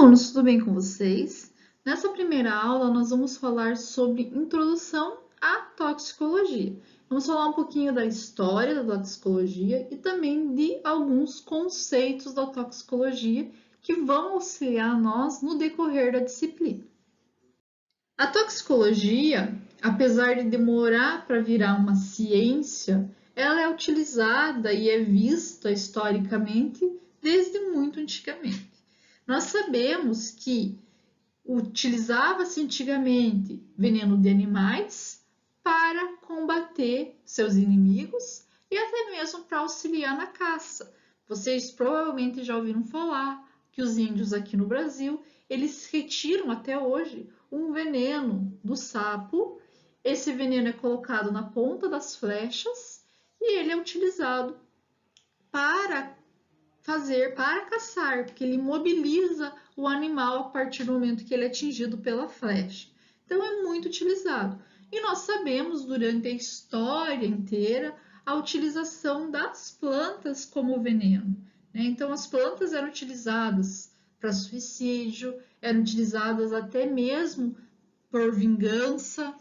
alunos, tudo bem com vocês? Nessa primeira aula, nós vamos falar sobre introdução à toxicologia. Vamos falar um pouquinho da história da toxicologia e também de alguns conceitos da toxicologia que vão auxiliar nós no decorrer da disciplina. A toxicologia, apesar de demorar para virar uma ciência, ela é utilizada e é vista historicamente desde muito antigamente. Nós sabemos que utilizava-se antigamente veneno de animais para combater seus inimigos e até mesmo para auxiliar na caça. Vocês provavelmente já ouviram falar que os índios aqui no Brasil, eles retiram até hoje um veneno do sapo. Esse veneno é colocado na ponta das flechas e ele é utilizado para caçar, porque ele imobiliza o animal a partir do momento que ele é atingido pela flecha. Então é muito utilizado. E nós sabemos durante a história inteira a utilização das plantas como veneno. Então as plantas eram utilizadas para suicídio, eram utilizadas até mesmo por vingança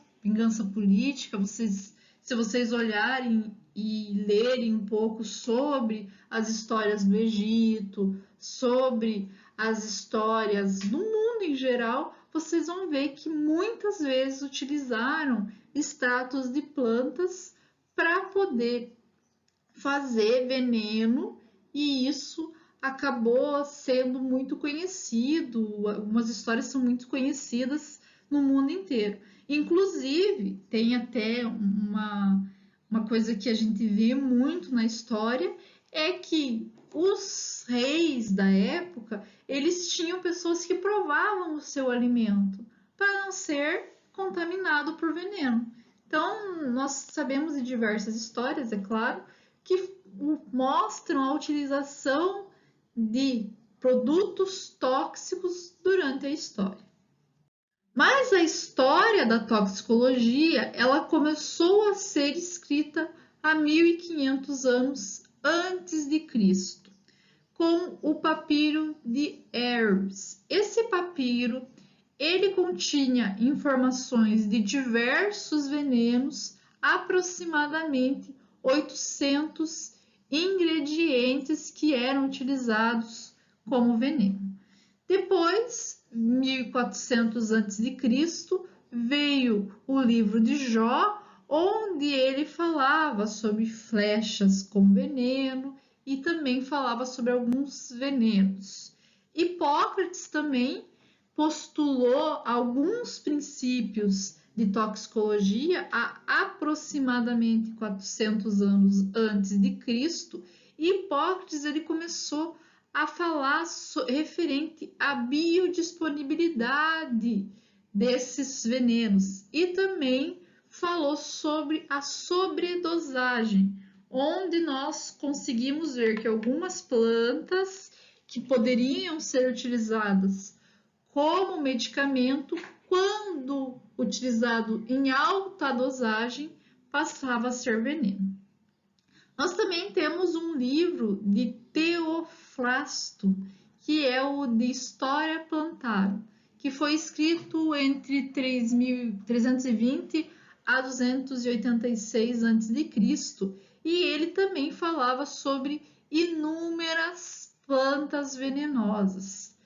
política. Se vocês olharem e lerem um pouco sobre as histórias do Egito, sobre as histórias do mundo em geral, vocês vão ver que muitas vezes utilizaram extratos de plantas para poder fazer veneno, e isso acabou sendo muito conhecido. Algumas histórias são muito conhecidas no mundo inteiro. Inclusive, tem até uma coisa que a gente vê muito na história, é que os reis da época, eles tinham pessoas que provavam o seu alimento para não ser contaminado por veneno. Então, nós sabemos de diversas histórias, é claro, que mostram a utilização de produtos tóxicos durante a história. Mas a história da toxicologia, ela começou a ser escrita há 1500 anos antes de Cristo, com o papiro de Hermes. Esse papiro, ele continha informações de diversos venenos, aproximadamente 800 ingredientes que eram utilizados como veneno. Depois, 1400 a.C., veio o livro de Jó, onde ele falava sobre flechas com veneno e também falava sobre alguns venenos. Hipócrates também postulou alguns princípios de toxicologia há aproximadamente 400 anos antes de Cristo, e Hipócrates ele começou a falar referente à biodisponibilidade desses venenos e também falou sobre a sobredosagem, onde nós conseguimos ver que algumas plantas que poderiam ser utilizadas como medicamento, quando utilizado em alta dosagem, passava a ser veneno. Nós também temos um livro de Teofrasto, que é o de História Plantárum, que foi escrito entre 320 a 286 a.C., e ele também falava sobre inúmeras plantas venenosas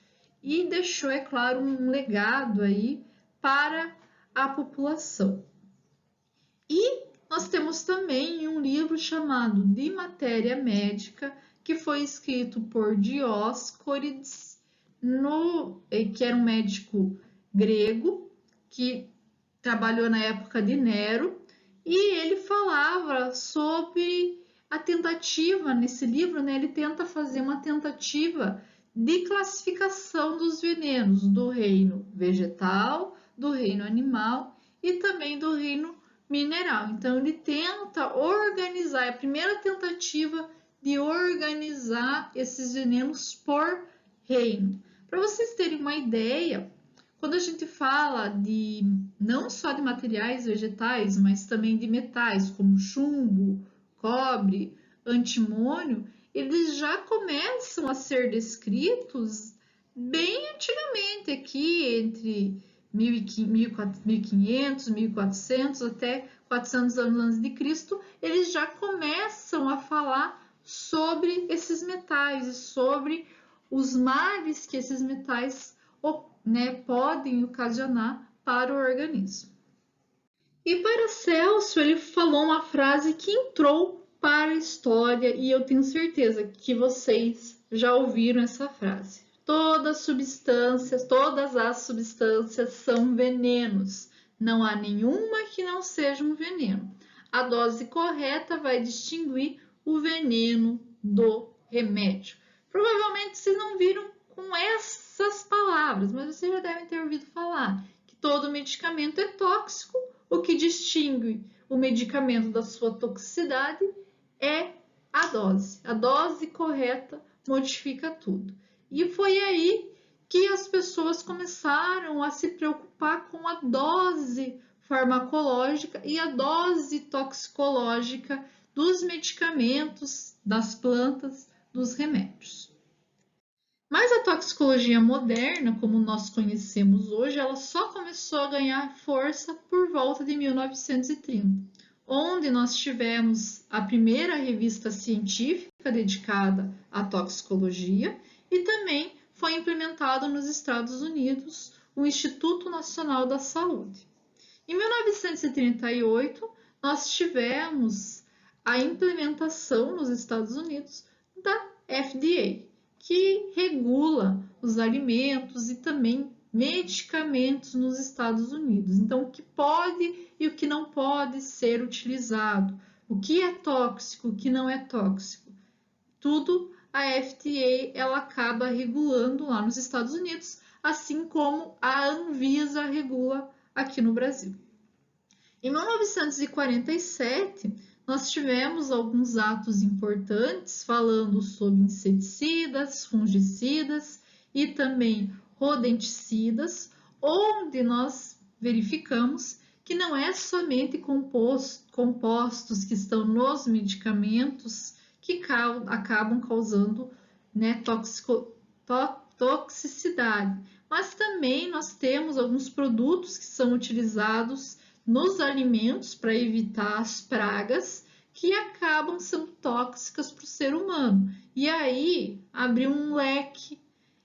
e deixou, é claro, um legado aí para a população. E nós temos também um livro chamado De Matéria Médica, que foi escrito por Dioscórides, que era um médico grego, que trabalhou na época de Nero, e ele falava sobre a tentativa, nesse livro, ele tenta fazer uma tentativa de classificação dos venenos do reino vegetal, do reino animal e também do reino mineral. Então ele tenta organizar, é a primeira tentativa de organizar esses venenos por reino. Para vocês terem uma ideia, quando a gente fala de não só de materiais vegetais, mas também de metais como chumbo, cobre, antimônio, eles já começam a ser descritos bem antigamente, aqui entre 1500, 1400 até 400 anos antes de Cristo, eles já começam a falar sobre esses metais e sobre os males que esses metais, né, podem ocasionar para o organismo. E Paracelso, ele falou uma frase que entrou para a história e eu tenho certeza que vocês já ouviram essa frase. Todas as substâncias são venenos. Não há nenhuma que não seja um veneno. A dose correta vai distinguir o veneno do remédio. Provavelmente vocês não viram com essas palavras, mas vocês já devem ter ouvido falar que todo medicamento é tóxico. O que distingue o medicamento da sua toxicidade é a dose. A dose correta modifica tudo. E foi aí que as pessoas começaram a se preocupar com a dose farmacológica e a dose toxicológica dos medicamentos, das plantas, dos remédios. Mas a toxicologia moderna, como nós conhecemos hoje, ela só começou a ganhar força por volta de 1930, onde nós tivemos a primeira revista científica dedicada à toxicologia e também foi implementado nos Estados Unidos o Instituto Nacional da Saúde. Em 1938, nós tivemos a implementação nos Estados Unidos da FDA, que regula os alimentos e também medicamentos nos Estados Unidos. Então, o que pode e o que não pode ser utilizado, o que é tóxico, o que não é tóxico, tudo a FDA ela acaba regulando lá nos Estados Unidos, assim como a Anvisa regula aqui no Brasil. Em 1947, nós tivemos alguns atos importantes falando sobre inseticidas, fungicidas e também rodenticidas, onde nós verificamos que não é somente compostos que estão nos medicamentos que acabam causando, né, toxicidade, mas também nós temos alguns produtos que são utilizados nos alimentos para evitar as pragas que acabam sendo tóxicas para o ser humano. E aí abriu um leque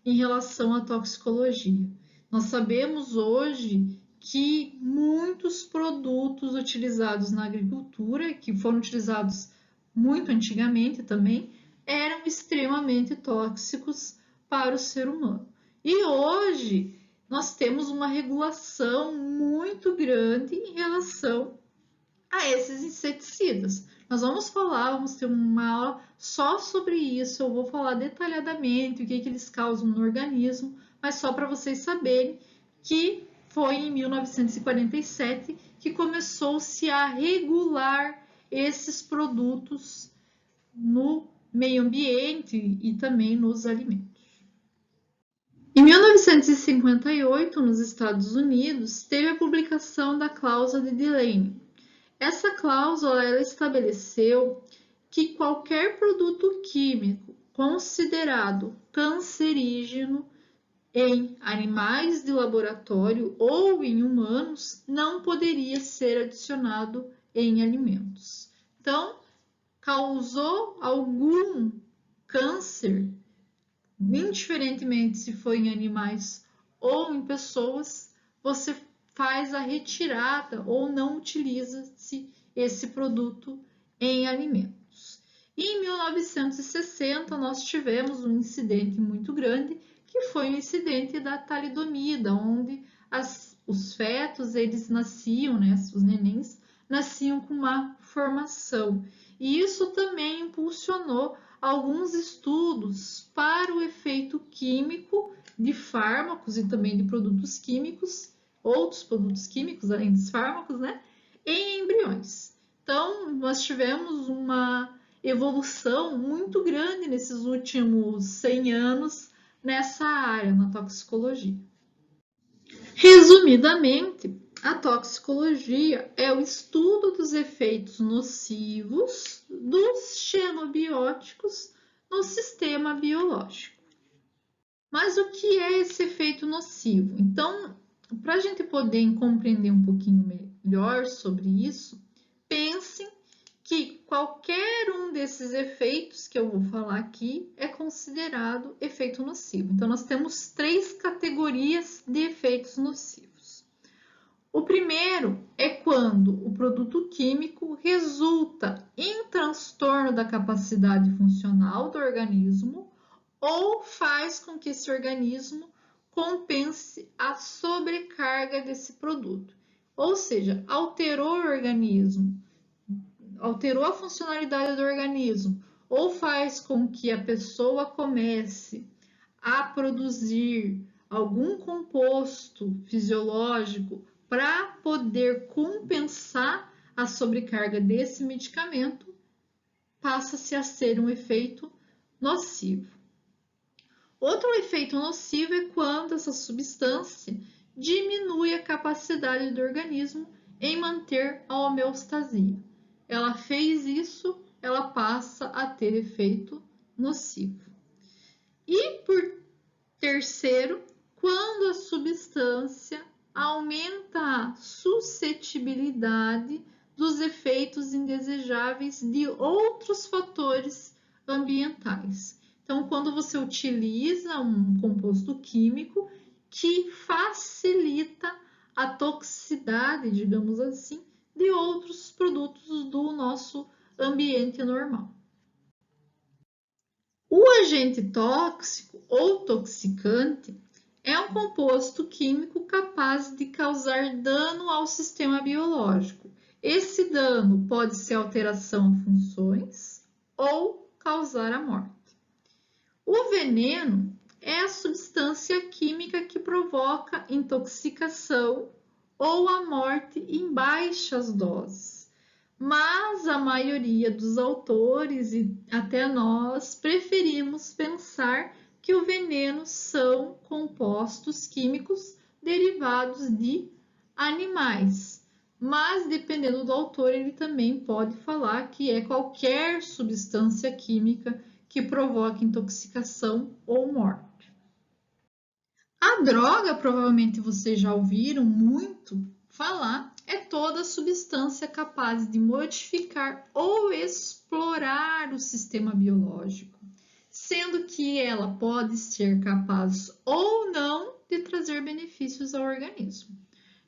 em relação à toxicologia. Nós sabemos hoje que muitos produtos utilizados na agricultura, que foram utilizados muito antigamente também, eram extremamente tóxicos para o ser humano. E hoje nós temos uma regulação muito grande em relação a esses inseticidas. Nós vamos ter uma aula só sobre isso, eu vou falar detalhadamente o que eles causam no organismo, mas só para vocês saberem que foi em 1947 que começou-se a regular esses produtos no meio ambiente e também nos alimentos. Em 1958, nos Estados Unidos, teve a publicação da cláusula de Delaney. Essa cláusula ela estabeleceu que qualquer produto químico considerado cancerígeno em animais de laboratório ou em humanos não poderia ser adicionado em alimentos. Então, causou algum câncer, indiferentemente se foi em animais ou em pessoas, você faz a retirada ou não utiliza-se esse produto em alimentos. E em 1960 nós tivemos um incidente muito grande, que foi o incidente da talidomida, onde os fetos eles nasciam, né, os nenéns nasciam com uma formação. E isso também impulsionou alguns estudos para o efeito químico de fármacos e também de produtos químicos, outros produtos químicos além dos fármacos, né, em embriões. Então, nós tivemos uma evolução muito grande nesses últimos 100 anos nessa área, na toxicologia. Resumidamente, a toxicologia é o estudo dos efeitos nocivos dos xenobióticos no sistema biológico. Mas o que é esse efeito nocivo? Então, para a gente poder compreender um pouquinho melhor sobre isso, pensem que qualquer um desses efeitos que eu vou falar aqui é considerado efeito nocivo. Então, nós temos 3 categorias de efeitos nocivos. O primeiro é quando o produto químico resulta em transtorno da capacidade funcional do organismo ou faz com que esse organismo compense a sobrecarga desse produto. Ou seja, alterou o organismo, alterou a funcionalidade do organismo, ou faz com que a pessoa comece a produzir algum composto fisiológico para poder compensar a sobrecarga desse medicamento, passa-se a ser um efeito nocivo. Outro efeito nocivo é quando essa substância diminui a capacidade do organismo em manter a homeostasia. Ela fez isso, ela passa a ter efeito nocivo. E por terceiro, quando a substância aumenta a suscetibilidade dos efeitos indesejáveis de outros fatores ambientais. Então, quando você utiliza um composto químico que facilita a toxicidade, digamos assim, de outros produtos do nosso ambiente normal. O agente tóxico ou toxicante é um composto químico capaz de causar dano ao sistema biológico. Esse dano pode ser alteração a funções ou causar a morte. O veneno é a substância química que provoca intoxicação ou a morte em baixas doses. Mas a maioria dos autores e até nós preferimos pensar que o veneno são compostos químicos derivados de animais. Mas dependendo do autor, ele também pode falar que é qualquer substância química que provoque intoxicação ou morte. A droga, provavelmente vocês já ouviram muito falar, é toda substância capaz de modificar ou explorar o sistema biológico, sendo que ela pode ser capaz ou não de trazer benefícios ao organismo.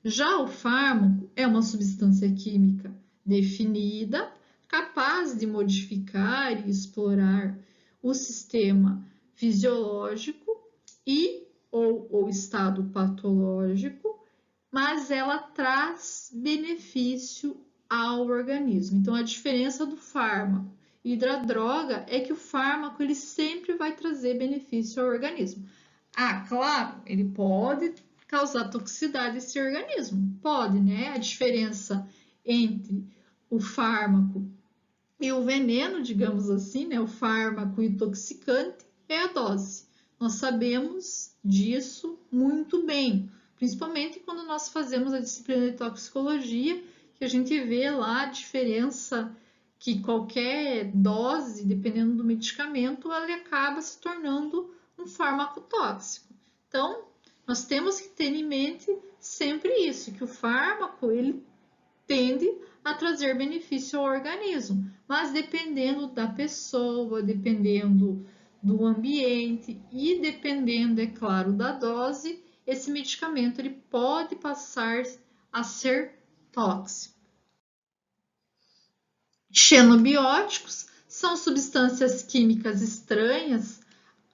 Já o fármaco é uma substância química definida, capaz de modificar e explorar o sistema fisiológico e ou o estado patológico, mas ela traz benefício ao organismo. Então, a diferença do fármaco e da droga é que o fármaco ele sempre vai trazer benefício ao organismo. Ah, claro, ele pode causar toxicidade a esse organismo. Pode, né? A diferença entre o fármaco e o veneno, digamos assim, né? O fármaco intoxicante é a dose. Nós sabemos disso muito bem, principalmente quando nós fazemos a disciplina de toxicologia, que a gente vê lá a diferença que qualquer dose, dependendo do medicamento, ela acaba se tornando um fármaco tóxico. Então, nós temos que ter em mente sempre isso, que o fármaco ele tende a trazer benefício ao organismo, mas dependendo da pessoa, dependendo do ambiente e dependendo, é claro, da dose, esse medicamento ele pode passar a ser tóxico. Xenobióticos são substâncias químicas estranhas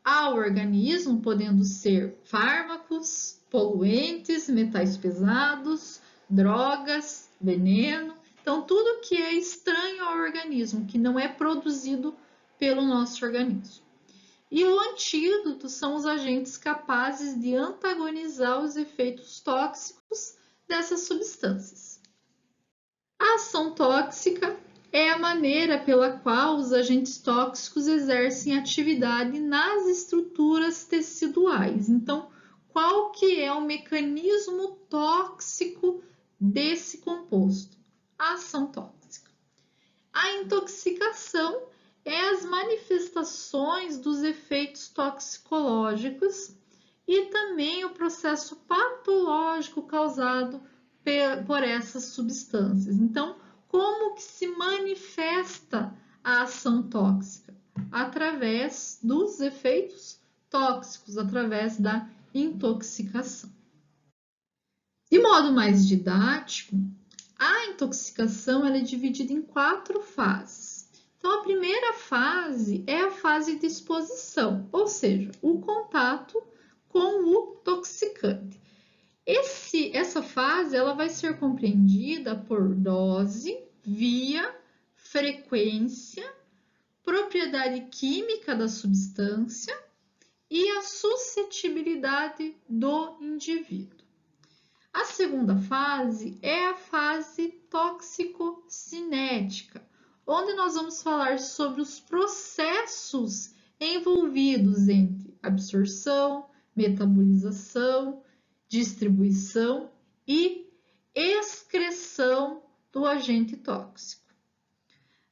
ao organismo, podendo ser fármacos, poluentes, metais pesados, drogas, veneno. Então, tudo que é estranho ao organismo, que não é produzido pelo nosso organismo. E o antídoto são os agentes capazes de antagonizar os efeitos tóxicos dessas substâncias. A ação tóxica é a maneira pela qual os agentes tóxicos exercem atividade nas estruturas teciduais. Então, qual que é o mecanismo tóxico desse composto? A ação tóxica. A intoxicação é as manifestações dos efeitos toxicológicos e também o processo patológico causado por essas substâncias. Então, como que se manifesta a ação tóxica? Através dos efeitos tóxicos, através da intoxicação. De modo mais didático, a intoxicação ela é dividida em 4 fases. Então, a primeira fase é a fase de exposição, ou seja, o contato com o toxicante. Essa fase ela vai ser compreendida por dose, via, frequência, propriedade química da substância e a suscetibilidade do indivíduo. A segunda fase é a fase tóxico-cinética, onde nós vamos falar sobre os processos envolvidos entre absorção, metabolização, distribuição e excreção do agente tóxico.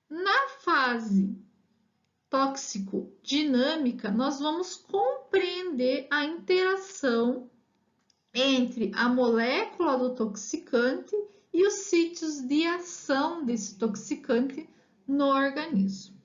Na fase tóxico-dinâmica, nós vamos compreender a interação entre a molécula do toxicante e os sítios de ação desse toxicante no organismo.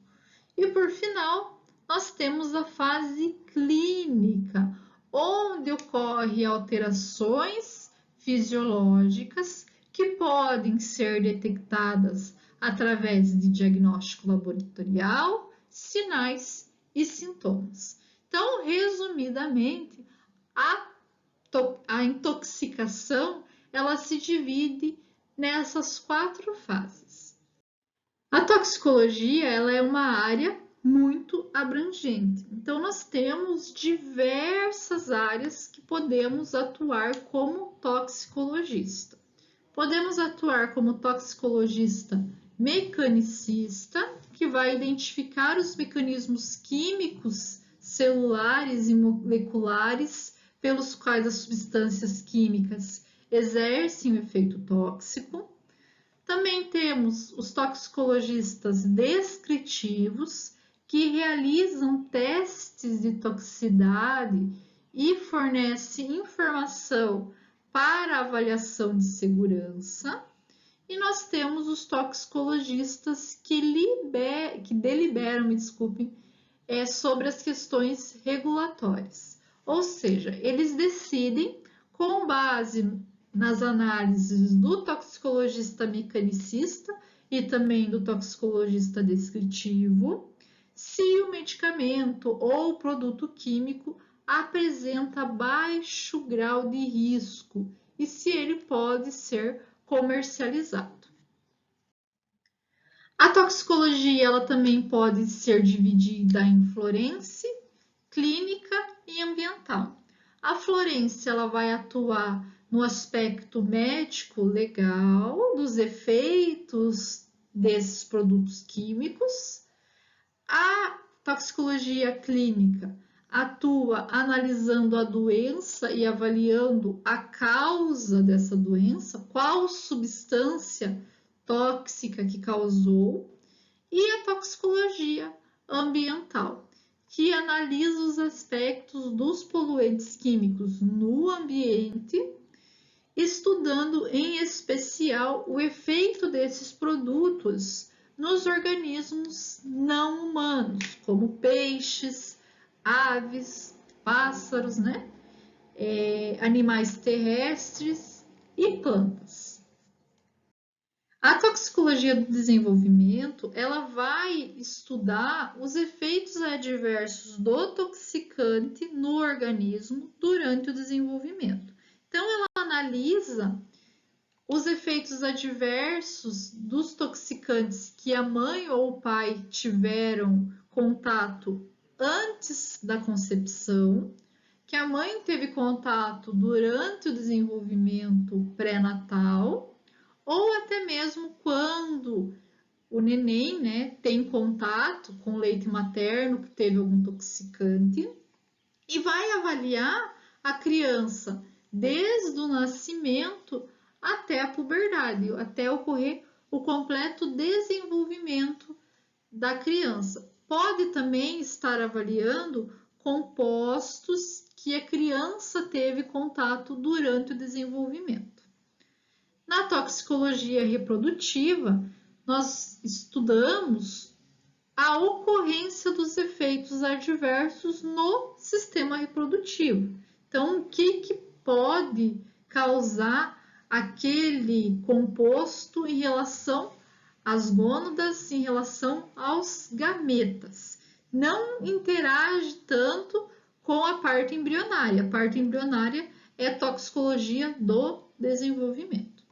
E por final, nós temos a fase clínica, onde ocorrem alterações fisiológicas que podem ser detectadas através de diagnóstico laboratorial, sinais e sintomas. Então, resumidamente, a intoxicação ela se divide nessas 4 fases. A toxicologia ela é uma área muito abrangente. Então, nós temos diversas áreas que podemos atuar como toxicologista. Podemos atuar como toxicologista mecanicista, que vai identificar os mecanismos químicos, celulares e moleculares pelos quais as substâncias químicas exercem o efeito tóxico. Também temos os toxicologistas descritivos, que realizam testes de toxicidade e fornecem informação para avaliação de segurança. E nós temos os toxicologistas que deliberam, sobre as questões regulatórias. Ou seja, eles decidem, com base nas análises do toxicologista mecanicista e também do toxicologista descritivo, se o medicamento ou produto químico apresenta baixo grau de risco e se ele pode ser comercializado. A toxicologia ela também pode ser dividida em forense, clínica e ambiental. A forense ela vai atuar no aspecto médico legal dos efeitos desses produtos químicos. A toxicologia clínica atua analisando a doença e avaliando a causa dessa doença, qual substância tóxica que causou, e a toxicologia ambiental, que analisa os aspectos dos poluentes químicos no ambiente, estudando em especial o efeito desses produtos nos organismos não humanos, como peixes, aves, pássaros, animais terrestres e plantas. A toxicologia do desenvolvimento, ela vai estudar os efeitos adversos do toxicante no organismo durante o desenvolvimento. Então, ela analisa os efeitos adversos dos toxicantes que a mãe ou o pai tiveram contato antes da concepção, que a mãe teve contato durante o desenvolvimento pré-natal, ou até mesmo quando o neném, tem contato com o leite materno que teve algum toxicante, e vai avaliar a criança desde o nascimento até a puberdade, até ocorrer o completo desenvolvimento da criança. Pode também estar avaliando compostos que a criança teve contato durante o desenvolvimento. Na toxicologia reprodutiva, nós estudamos a ocorrência dos efeitos adversos no sistema reprodutivo. Então, o que pode causar aquele composto em relação às gônadas, em relação aos gametas? Não interage tanto com a parte embrionária. A parte embrionária é a toxicologia do desenvolvimento.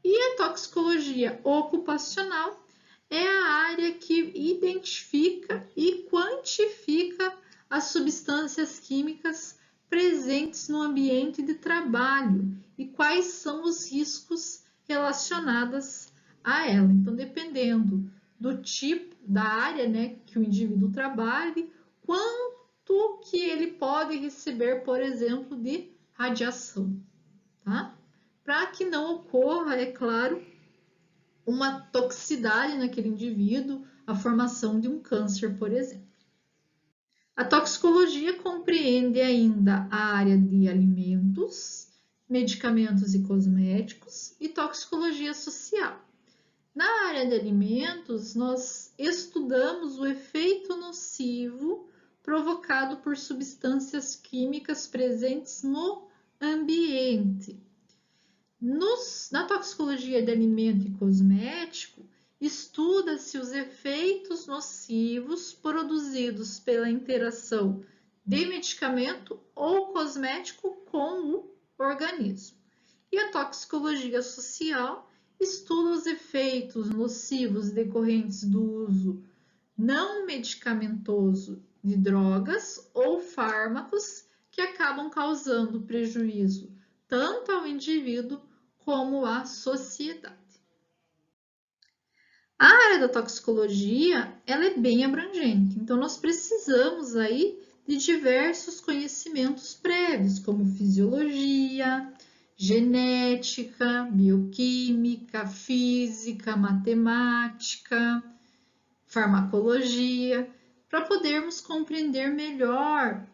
E a toxicologia ocupacional é a área que identifica e quantifica as substâncias químicas presentes no ambiente de trabalho e quais são os riscos relacionados a ela. Então, dependendo do tipo da área, né, que o indivíduo trabalhe, quanto que ele pode receber, por exemplo, de radiação, tá? Para que não ocorra, é claro, uma toxicidade naquele indivíduo, a formação de um câncer, por exemplo. A toxicologia compreende ainda a área de alimentos, medicamentos e cosméticos e toxicologia social. Na área de alimentos, nós estudamos o efeito nocivo provocado por substâncias químicas presentes no ambiente. Na toxicologia de alimento e cosmético, estuda-se os efeitos nocivos produzidos pela interação de medicamento ou cosmético com o organismo. E a toxicologia social estuda os efeitos nocivos decorrentes do uso não medicamentoso de drogas ou fármacos que acabam causando prejuízo tanto ao indivíduo como à sociedade. A área da toxicologia, ela é bem abrangente, então nós precisamos aí de diversos conhecimentos prévios, como fisiologia, genética, bioquímica, física, matemática, farmacologia, para podermos compreender melhor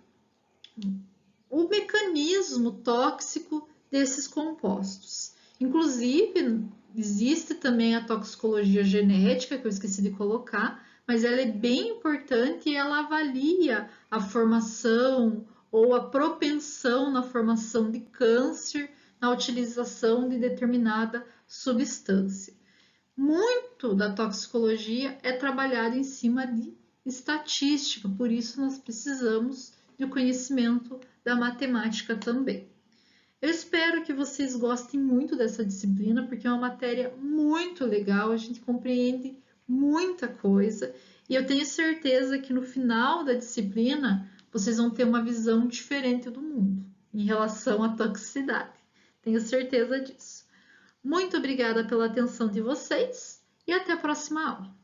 o mecanismo tóxico desses compostos. Inclusive, existe também a toxicologia genética, que eu esqueci de colocar, mas ela é bem importante e ela avalia a formação ou a propensão na formação de câncer na utilização de determinada substância. Muito da toxicologia é trabalhada em cima de estatística, por isso nós precisamos do conhecimento da matemática também. Eu espero que vocês gostem muito dessa disciplina, porque é uma matéria muito legal, a gente compreende muita coisa e eu tenho certeza que no final da disciplina vocês vão ter uma visão diferente do mundo em relação à toxicidade. Tenho certeza disso. Muito obrigada pela atenção de vocês e até a próxima aula.